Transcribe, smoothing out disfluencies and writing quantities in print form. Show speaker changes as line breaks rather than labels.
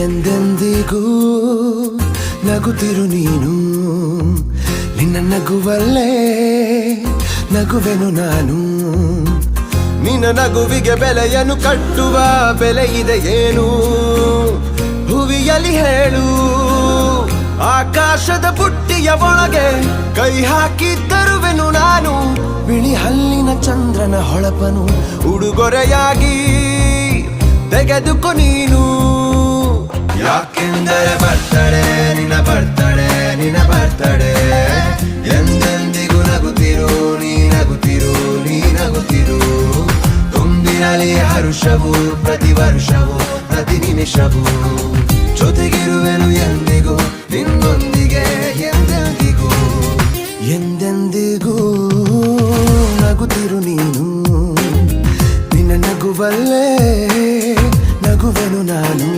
ಎಂದೆಂದಿಗೂ ನಗುತ್ತಿರು ನೀನು, ನಿನ್ನ ನಗುವಲ್ಲೇ ನಗುವೆನು ನಾನು. ನಿನ್ನ ನಗುವಿಗೆ ಬೆಲೆಯನ್ನು ಕಟ್ಟುವ ಬೆಲೆ ಇದೆ ಏನು ಭುವಿಯಲ್ಲಿ ಹೇಳು. ಆಕಾಶದ ಬುಟ್ಟಿಯ ಒಳಗೆ ಕೈ ಹಾಕಿ ತರುವೆನು ನಾನು, ಬಿಳಿ ಹಲ್ಲಿನ ಚಂದ್ರನ ಹೊಳಪನು ಉಡುಗೊರೆಯಾಗಿ ತೆಗೆದುಕೊ ನೀನು. ಯಾಕೆಂದರೆ ಬರ್ತಡೆ ನಿನ್ನ ಬರ್ತಡೆ ನಿನ್ನ ಬರ್ತಡೆ, ಎಂದೆಂದಿಗೂ ನಗುತ್ತಿರು ನೀ ನಗುತ್ತಿರು ನೀ ನಗುತ್ತಿರು. ತುಂಬಿರಲಿ ಹರುಷವು ಪ್ರತಿ ವರ್ಷವೂ ಪ್ರತಿ ನಿಮಿಷವೂ, ಜೊತೆಗಿರುವೆನು ಎಂದಿಗೂ ನಿನ್ನೊಂದಿಗೆ ಎಂದೆಂದಿಗೂ. ಎಂದೆಂದಿಗೂ ನಗುತ್ತಿರು ನೀನು, ನಿನ್ನ ನಗುವಲ್ಲೇ ನಗುವೆನು ನಾನು.